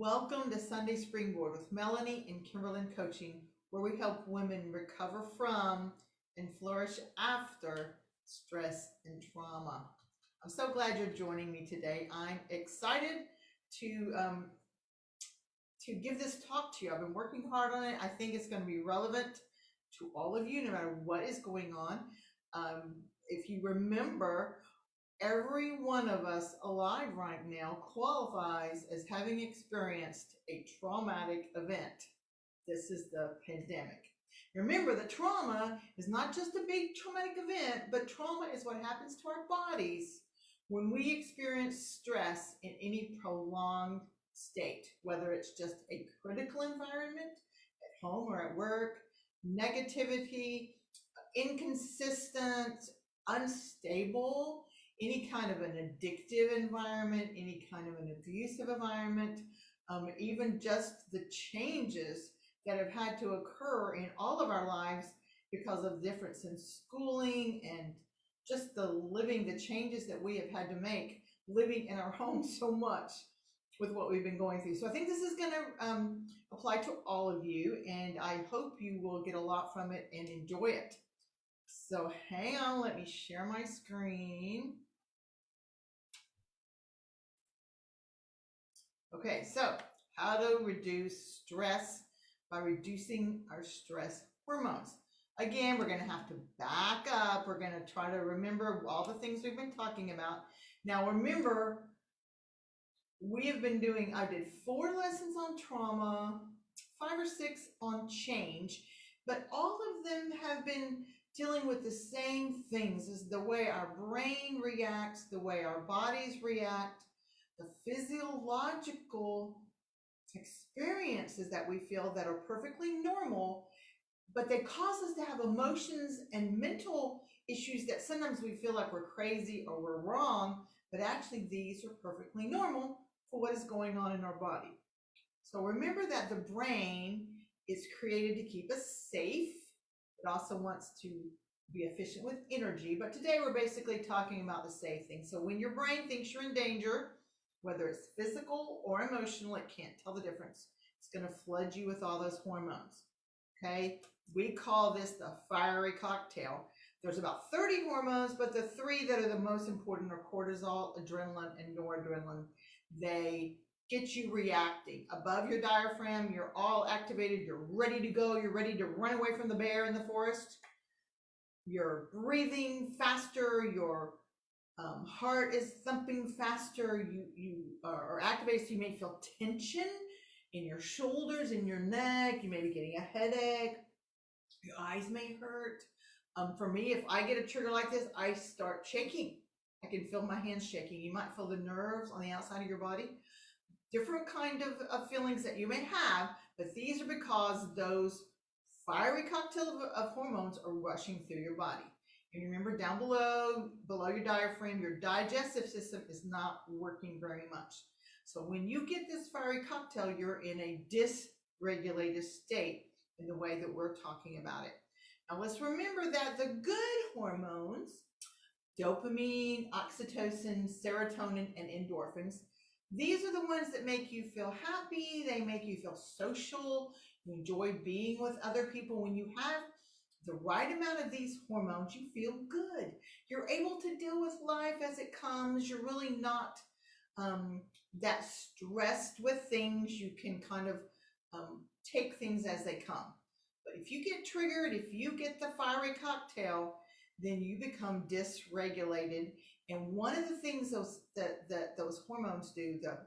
Welcome to Sunday Springboard with Melanie and Kimberlyn Coaching, where we help women recover from and flourish after stress and trauma. I'm so glad you're joining me today. I'm excited to give this talk to you. I've been working hard on it. I think it's going to be relevant to all of you, no matter what is going on. If you remember, every one of us alive right now qualifies as having experienced a traumatic event. This is the pandemic. Remember that trauma is not just a big traumatic event, but trauma is what happens to our bodies when we experience stress in any prolonged state, whether it's just a critical environment at home or at work, negativity, inconsistent, unstable, any kind of an addictive environment, any kind of an abusive environment, even just the changes that have had to occur in all of our lives because of difference in schooling and just the changes that we have had to make living in our homes so much with what we've been going through. So I think this is going to apply to all of you, and I hope you will get a lot from it and enjoy it. So hang on, let me share my screen. Okay, so how to reduce stress by reducing our stress hormones. Again, we're going to have to back up. We're going to try to remember all the things we've been talking about. Now, remember, I did 4 lessons on trauma, 5 or 6 on change, but all of them have been dealing with the same things, is the way our brain reacts, the way our bodies react, the physiological experiences that we feel that are perfectly normal, but they cause us to have emotions and mental issues that sometimes we feel like we're crazy or we're wrong, but actually these are perfectly normal for what is going on in our body. So remember that the brain is created to keep us safe. It also wants to be efficient with energy, but today we're basically talking about the safe thing. So when your brain thinks you're in danger, whether it's physical or emotional, it can't tell the difference. It's going to flood you with all those hormones. Okay, we call this the fiery cocktail. There's about 30 hormones, but the 3 that are the most important are cortisol, adrenaline, and noradrenaline. They get you reacting above your diaphragm. You're all activated. You're ready to go. You're ready to run away from the bear in the forest. You're breathing faster. Your heart is thumping faster. You are activated, so you may feel tension in your shoulders, in your neck. You may be getting a headache. Your eyes may hurt. For me, if I get a trigger like this, I start shaking. I can feel my hands shaking. You might feel the nerves on the outside of your body. Different kind of feelings that you may have, but these are because those fiery cocktail of hormones are rushing through your body. And remember, down below your diaphragm, your digestive system is not working very much. So when you get this fiery cocktail, you're in a dysregulated state in the way that we're talking about it. Now let's remember that the good hormones, dopamine, oxytocin, serotonin, and endorphins, these are the ones that make you feel happy. They make you feel social. You enjoy being with other people. When you have the right amount of these hormones, you feel good. You're able to deal with life as it comes. You're really not that stressed with things. You can kind of take things as they come. But if you get triggered, if you get the fiery cocktail, then you become dysregulated. And one of the things those hormones do, the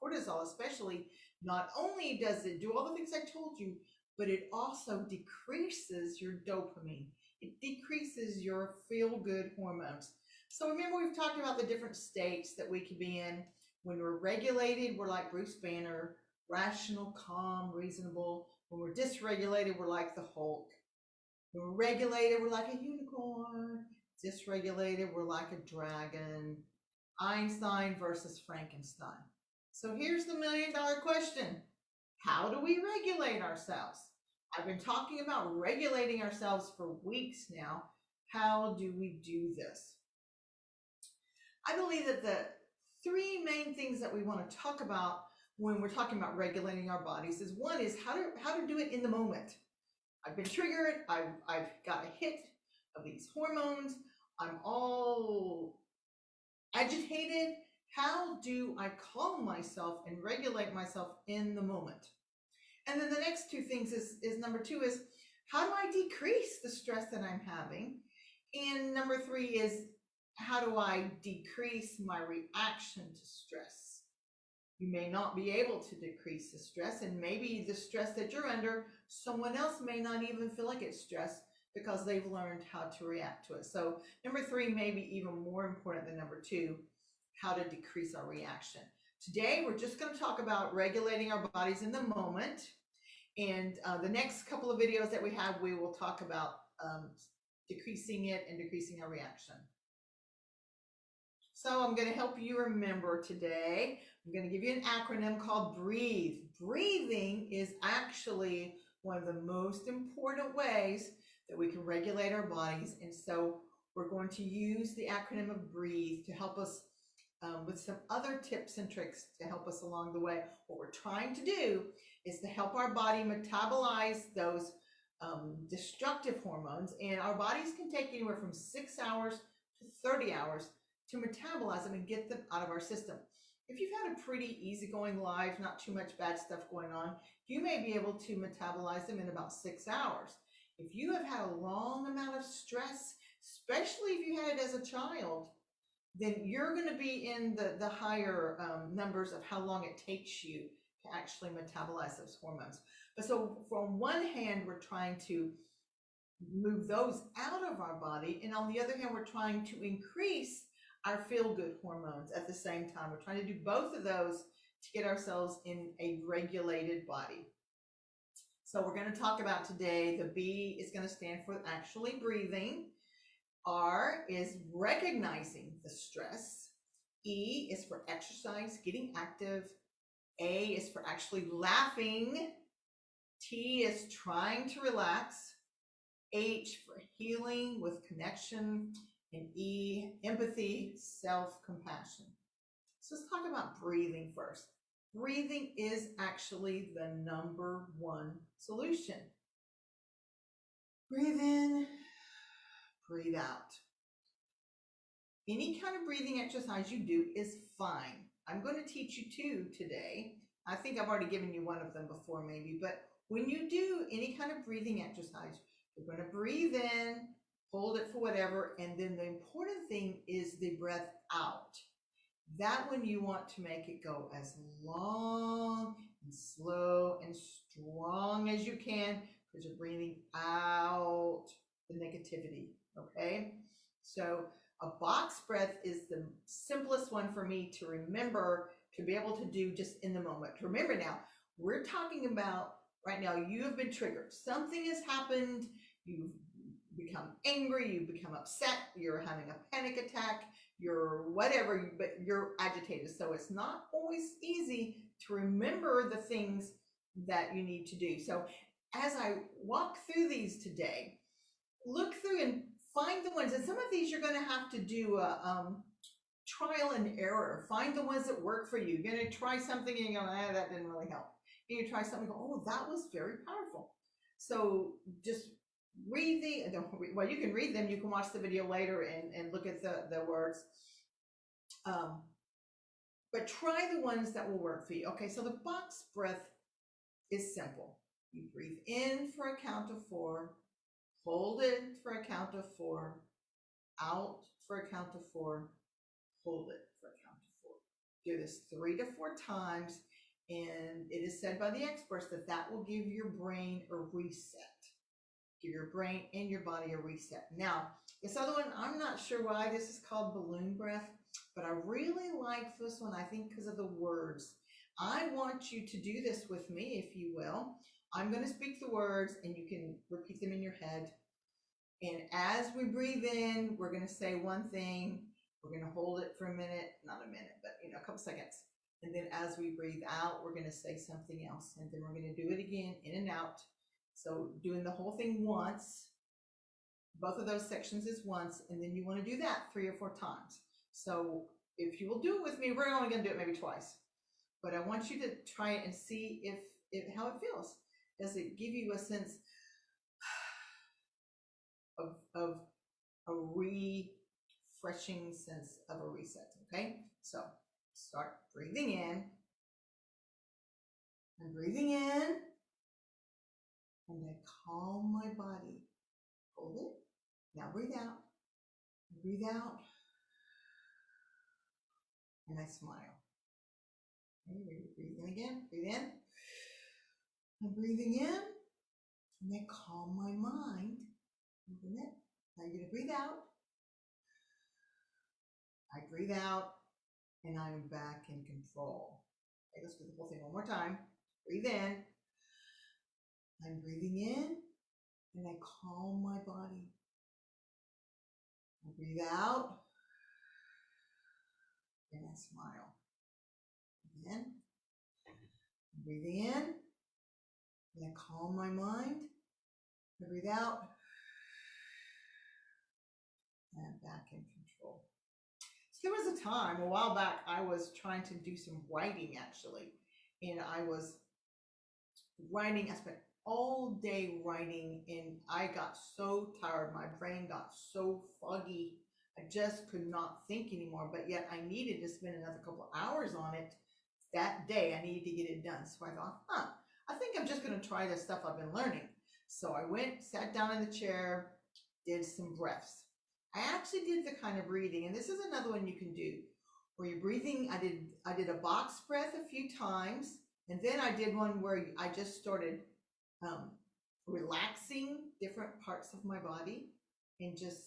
cortisol especially, not only does it do all the things I told you, but it also decreases your dopamine. It decreases your feel-good hormones. So remember, we've talked about the different states that we can be in. When we're regulated, we're like Bruce Banner, rational, calm, reasonable. When we're dysregulated, we're like the Hulk. When we're regulated, we're like a unicorn. Dysregulated, we're like a dragon. Einstein versus Frankenstein. So here's the $1 million question. How do we regulate ourselves? I've been talking about regulating ourselves for weeks now. How do we do this? I believe that the 3 main things that we want to talk about when we're talking about regulating our bodies is one is how to do it in the moment. I've been triggered. I've got a hit of these hormones. I'm all agitated. How do I calm myself and regulate myself in the moment? And then the next two things is number two is how do I decrease the stress that I'm having? And number three is how do I decrease my reaction to stress? You may not be able to decrease the stress, and maybe the stress that you're under, someone else may not even feel like it's stress because they've learned how to react to it. So number three may be even more important than number two, how to decrease our reaction. Today, we're just going to talk about regulating our bodies in the moment. And the next couple of videos that we have, we will talk about decreasing it and decreasing our reaction. So I'm going to help you remember today. I'm going to give you an acronym called BREATHE. Breathing is actually one of the most important ways that we can regulate our bodies. And so we're going to use the acronym of BREATHE to help us with some other tips and tricks to help us along the way. What we're trying to do is to help our body metabolize those destructive hormones. And our bodies can take anywhere from 6 hours to 30 hours to metabolize them and get them out of our system. If you've had a pretty easygoing life, not too much bad stuff going on, you may be able to metabolize them in about 6 hours. If you have had a long amount of stress, especially if you had it as a child, then you're going to be in the higher numbers of how long it takes you to actually metabolize those hormones. But so from one hand, we're trying to move those out of our body, and on the other hand, we're trying to increase our feel-good hormones at the same time. We're trying to do both of those to get ourselves in a regulated body. So we're going to talk about today, the B is going to stand for actually breathing. R is recognizing the stress. E is for exercise, getting active. A is for actually laughing. T is trying to relax. H for healing with connection. And E, empathy, self-compassion. So let's talk about breathing first. Breathing is actually the number one solution. Breathe in, breathe out. Any kind of breathing exercise you do is fine. I'm going to teach you two today. I think I've already given you one of them before maybe, but when you do any kind of breathing exercise, you're going to breathe in, hold it for whatever, and then the important thing is the breath out. That one you want to make it go as long and slow and strong as you can because you're breathing out the negativity, okay? So a box breath is the simplest one for me to remember, to be able to do just in the moment. Remember now, we're talking about right now, you have been triggered. Something has happened. You've become angry, you become upset, you're having a panic attack, you're whatever, but you're agitated. So it's not always easy to remember the things that you need to do. So as I walk through these today, look through and find the ones, and some of these you're going to have to do a trial and error. Find the ones that work for you. You're going to try something and you go, that didn't really help. And you try something and go, oh, that was very powerful. So just read well, you can read them, you can watch the video later and look at the words. But try the ones that will work for you. Okay, so the box breath is simple. You breathe in for a count of 4, hold it for a count of 4, out for a count of 4, hold it for a count of 4. Do this 3 to 4 times, and it is said by the experts that that will give your brain a reset. Give your brain and your body a reset. Now, this other one, I'm not sure why this is called balloon breath, but I really like this one, I think because of the words. I want you to do this with me, if you will. I'm going to speak the words and you can repeat them in your head. And as we breathe in, we're going to say one thing. We're going to hold it for a minute, not a minute, but a couple seconds. And then as we breathe out, we're going to say something else. And then we're going to do it again, in and out. So doing the whole thing once, both of those sections is once, and then you want to do that 3 or 4 times. So if you will do it with me, we're only going to do it maybe twice. but I want you to try it and see how it feels. Does it give you a sense of a refreshing sense of a reset? Okay, so start breathing in. I'm breathing in, and I calm my body. Hold it. Now breathe out. Breathe out, and I smile. Okay, breathe in again. Breathe in. I'm breathing in, and I calm my mind. Open it. Now you're gonna breathe out. I breathe out, and I'm back in control. Okay, let's do the whole thing one more time. Breathe in. I'm breathing in, and I calm my body. I breathe out, and I smile. Again. I'm breathing in, and I calm my mind. I breathe out, and I'm back in control. So there was a time, a while back, I was trying to do some writing actually, and I was writing. I spent all day writing, and I got so tired. My brain got so foggy. I just could not think anymore, but yet I needed to spend another couple of hours on it that day. I needed to get it done. So I thought, I think I'm just going to try the stuff I've been learning. So I went, sat down in the chair, did some breaths. I actually did the kind of breathing, and this is another one you can do where you're breathing. I did a box breath a few times, and then I did one where I just started relaxing different parts of my body and just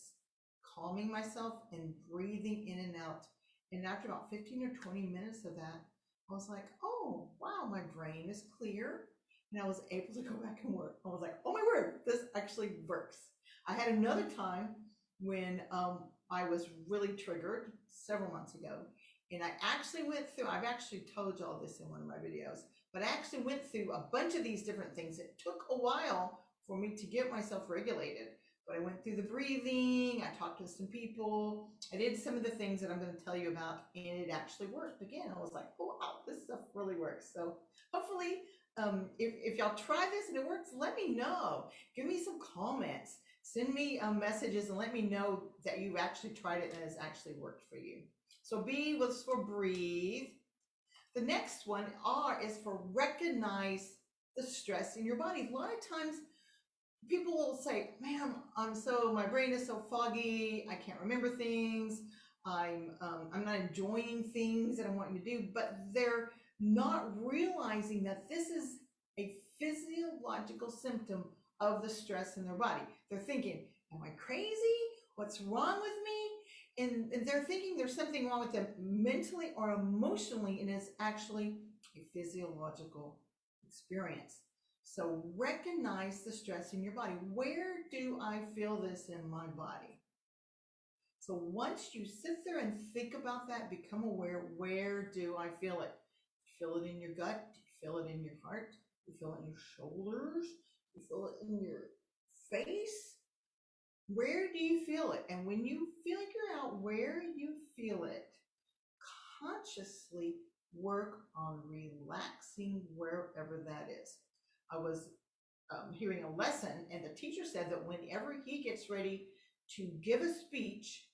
calming myself and breathing in and out. And after about 15 or 20 minutes of that, I was like, oh, wow, my brain is clear. And I was able to go back and work. I was like, oh my word, this actually works. I had another time when I was really triggered several months ago. And I actually went through, I've actually told you all this in one of my videos, but I actually went through a bunch of these different things. It took a while for me to get myself regulated, but I went through the breathing, I talked to some people, I did some of the things that I'm going to tell you about, and it actually worked. Again, I was like, oh, wow, this stuff really works. So hopefully, if y'all try this and it works, let me know. Give me some comments. Send me messages and let me know that you've actually tried it and it has actually worked for you. So B was for breathe. The next one, R, is for recognize the stress in your body. A lot of times people will say, man, my brain is so foggy, I can't remember things, I'm not enjoying things that I'm wanting to do, but they're not realizing that this is a physiological symptom of the stress in their body. They're thinking, am I crazy? What's wrong with me? And they're thinking there's something wrong with them mentally or emotionally, and it's actually a physiological experience. So recognize the stress in your body. Where do I feel this in my body? So once you sit there and think about that, become aware, where do I feel it? Do you feel it in your gut? Do you feel it in your heart? Do you feel it in your shoulders? Do you feel it in your face? Where do you feel it? And when you figure out where you feel it, consciously work on relaxing wherever that is. I was hearing a lesson, and the teacher said that whenever he gets ready to give a speech,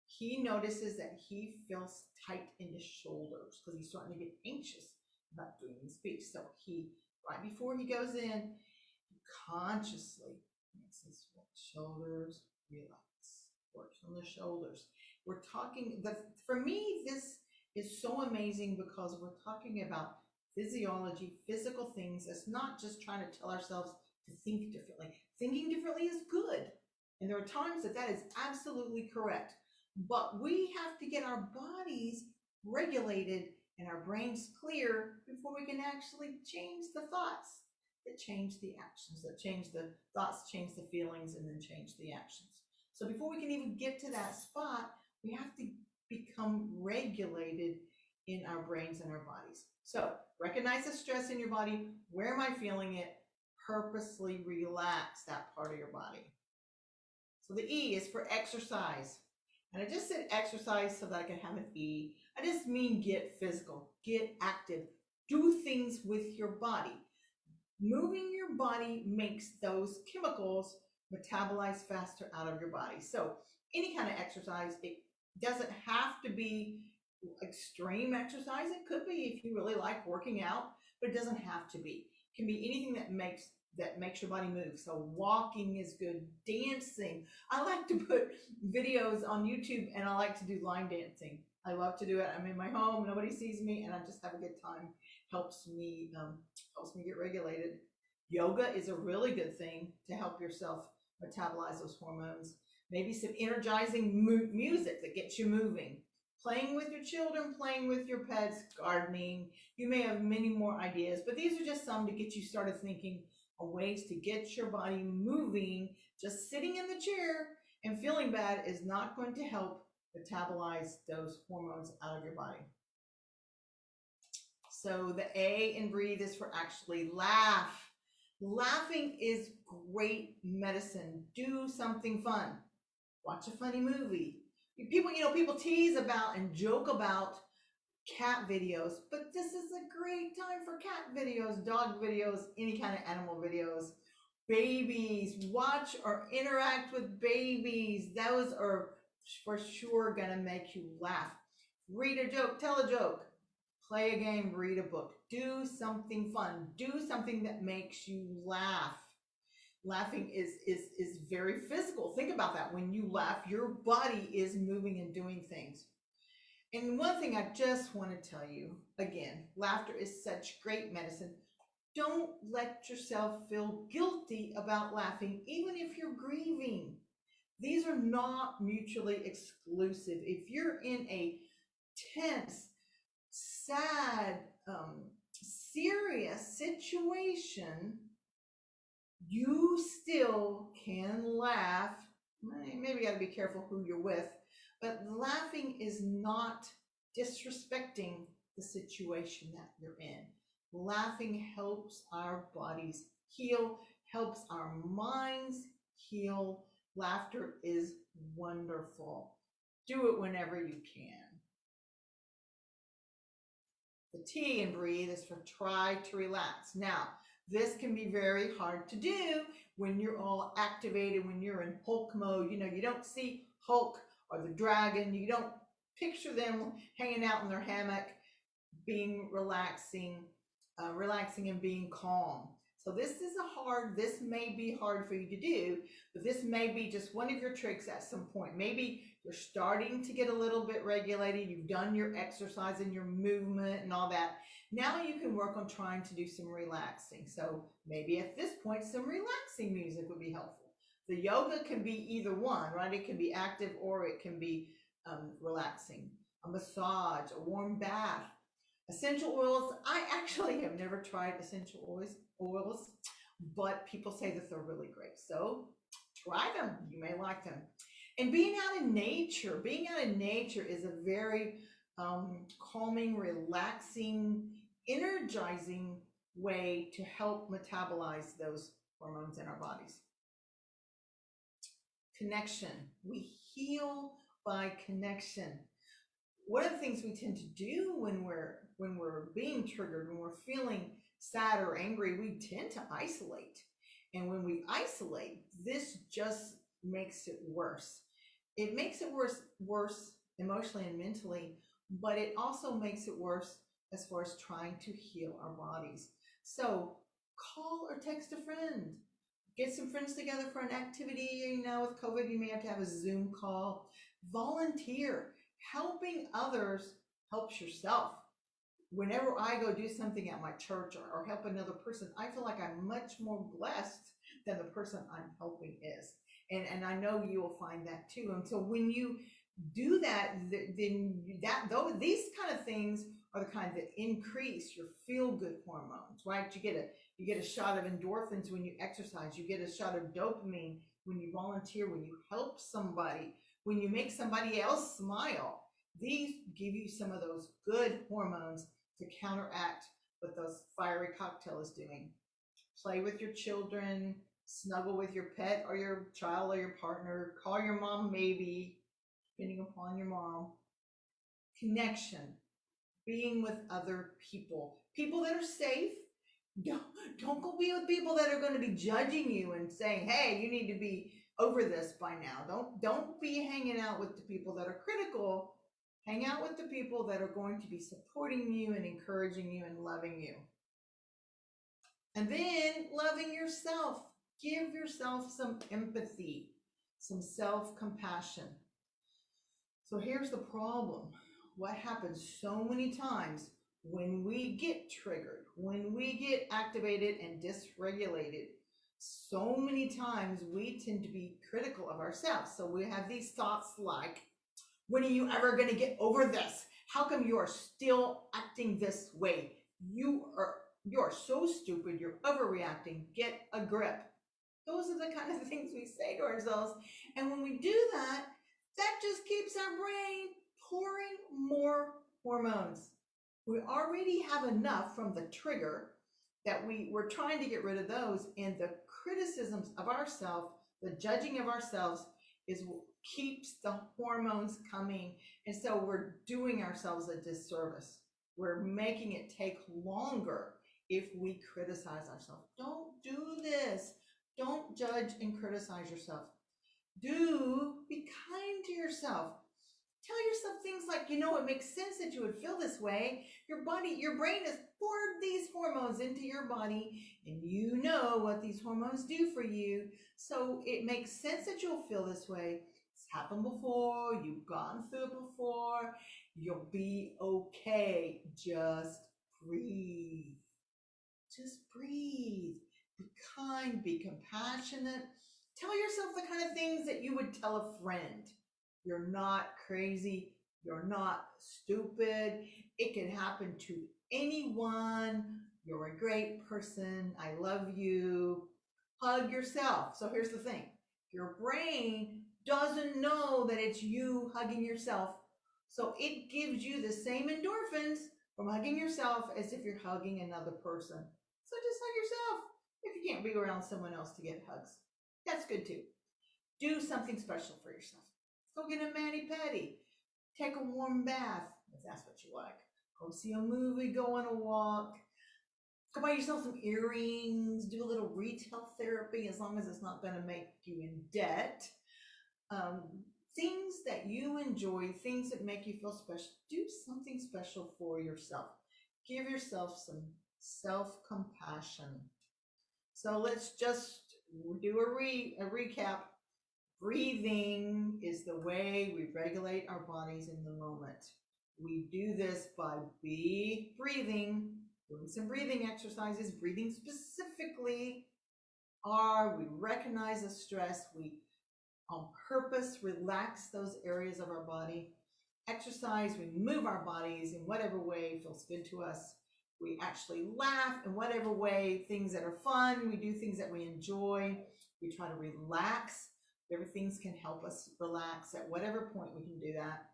he notices that he feels tight in his shoulders because he's starting to get anxious about doing the speech. So he, right before he goes in, he consciously makes his shoulders relax, works on the shoulders. We're talking, for me, this is so amazing because we're talking about physiology, physical things. It's not just trying to tell ourselves to think differently. Thinking differently is good. And there are times that is absolutely correct. But we have to get our bodies regulated and our brains clear before we can actually change the thoughts that change the actions, that change the thoughts, change the feelings, and then change the actions. So before we can even get to that spot, we have to become regulated in our brains and our bodies. So recognize the stress in your body. Where am I feeling it? Purposely relax that part of your body. So the E is for exercise. And I just said exercise so that I can have an E. I just mean get physical, get active, do things with your body. Moving your body makes those chemicals metabolize faster out of your body. So any kind of exercise, it doesn't have to be extreme exercise. It could be if you really like working out, but it doesn't have to be. It can be anything that makes your body move. So walking is good, dancing. I like to put videos on YouTube and I like to do line dancing. I love to do it. I'm in my home, nobody sees me, and I just have a good time. Helps me get regulated. Yoga is a really good thing to help yourself metabolize those hormones. Maybe some energizing music that gets you moving. Playing with your children, playing with your pets, gardening. You may have many more ideas, but these are just some to get you started thinking of ways to get your body moving. Just sitting in the chair and feeling bad is not going to help metabolize those hormones out of your body. So the A in breathe is for actually laugh. Laughing is great medicine. Do something fun. Watch a funny movie. People tease about and joke about cat videos, but this is a great time for cat videos, dog videos, any kind of animal videos. Babies, watch or interact with babies. Those are for sure gonna make you laugh. Read a joke, tell a joke, play a game, read a book. Do something fun. Do something that makes you laugh. Laughing is very physical. Think about that. When you laugh, your body is moving and doing things. And one thing I just want to tell you again, laughter is such great medicine. Don't let yourself feel guilty about laughing, even if you're grieving. These are not mutually exclusive. If you're in a tense, sad, serious situation, you still can laugh. Maybe you got to be careful who you're with, but laughing is not disrespecting the situation that you're in. Laughing helps our bodies heal, helps our minds heal. Laughter is wonderful. Do it whenever you can. The T in breathe is for try to relax. Now, this can be very hard to do when you're all activated, when you're in Hulk mode. You don't see Hulk or the dragon. You don't picture them hanging out in their hammock, being relaxing and being calm. So this may be hard for you to do, but this may be just one of your tricks at some point. Maybe you're starting to get a little bit regulated. You've done your exercise and your movement and all that. Now you can work on trying to do some relaxing. So maybe at this point, some relaxing music would be helpful. The yoga can be either one, right? It can be active or it can be relaxing. A massage, a warm bath, essential oils. I actually have never tried essential oils, but people say that they're really great. So try them. You may like them. And being out in nature is a very calming, relaxing, energizing way to help metabolize those hormones in our bodies. Connection. We heal by connection. One of the things we tend to do when we're being triggered, when we're feeling sad or angry, we tend to isolate. And when we isolate, this just makes it worse. It makes it worse emotionally and mentally, but it also makes it worse as far as trying to heal our bodies. So call or text a friend. Get some friends together for an activity. With COVID, you may have to have a Zoom call. Volunteer. Helping others helps yourself. Whenever I go do something at my church or help another person, I feel like I'm much more blessed than the person I'm helping is. And I know you will find that too. And so when you do that, then these kind of things are the kind that increase your feel-good hormones, right? You get a shot of endorphins when you exercise. You get a shot of dopamine when you volunteer, when you help somebody, when you make somebody else smile. These give you some of those good hormones to counteract what those fiery cocktail is doing. Play with your children, snuggle with your pet or your child or your partner, call your mom maybe, depending upon your mom. connection, being with other people, people that are safe. Don't, don't go be with people that are going to be judging you and saying, hey, you need to be over this by now. Don't be hanging out with the people that are critical. Hang out with the people that are going to be supporting you and encouraging you and loving you. And then loving yourself. Give yourself some empathy, some self-compassion. So here's the problem. What happens so many times when we get triggered, when we get activated and dysregulated, so many times we tend to be critical of ourselves. So we have these thoughts like, when are you ever going to get over this? How come you are still acting this way? You are so stupid. You're overreacting. Get a grip. Those are the kind of things we say to ourselves. And when we do that, that just keeps our brain pouring more hormones. We already have enough from the trigger that we're trying to get rid of those, and the criticisms of ourselves, the judging of ourselves is what keeps the hormones coming. And so we're doing ourselves a disservice. We're making it take longer if we criticize ourselves. Don't do this. Don't judge and criticize yourself. Be kind to yourself. Tell yourself things like, it makes sense that you would feel this way. Your brain has poured these hormones into your body, and you know what these hormones do for you. So it makes sense that you'll feel this way. It's happened before. You've gone through it before. You'll be okay. Just breathe. Just breathe. Be kind, be compassionate. Tell yourself the kind of things that you would tell a friend. You're not crazy. You're not stupid. It can happen to anyone. You're a great person. I love you. Hug yourself. So here's the thing. Your brain doesn't know that it's you hugging yourself. So it gives you the same endorphins from hugging yourself as if you're hugging another person. So just hug yourself if you can't be around someone else to get hugs. That's good too. Do something special for yourself. Go get a mani-pedi. Take a warm bath, if that's what you like. Go see a movie, go on a walk. Go buy yourself some earrings. Do a little retail therapy, as long as it's not going to make you in debt. Things that you enjoy, things that make you feel special. Do something special for yourself. Give yourself some self-compassion. So let's just do a recap. Breathing is the way we regulate our bodies in the moment. We do this by breathing, doing some breathing exercises, breathing specifically. We recognize the stress. We on purpose relax those areas of our body. Exercise, we move our bodies in whatever way feels good to us. We actually laugh in whatever way, things that are fun. We do things that we enjoy. We try to relax. Everything can help us relax at whatever point we can do that.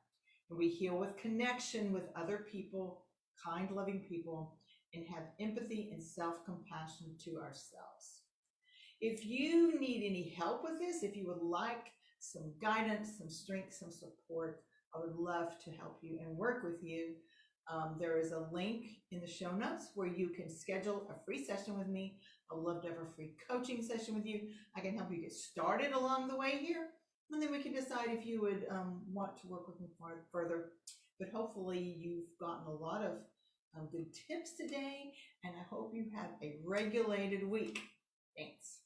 And we heal with connection with other people, kind, loving people, and have empathy and self-compassion to ourselves. If you need any help with this, if you would like some guidance, some strength, some support, I would love to help you and work with you. There is a link in the show notes where you can schedule a free session with me. I'd love to have a free coaching session with you. I can help you get started along the way here, and then we can decide if you would want to work with me further. But hopefully you've gotten a lot of good tips today, and I hope you have a regulated week. Thanks.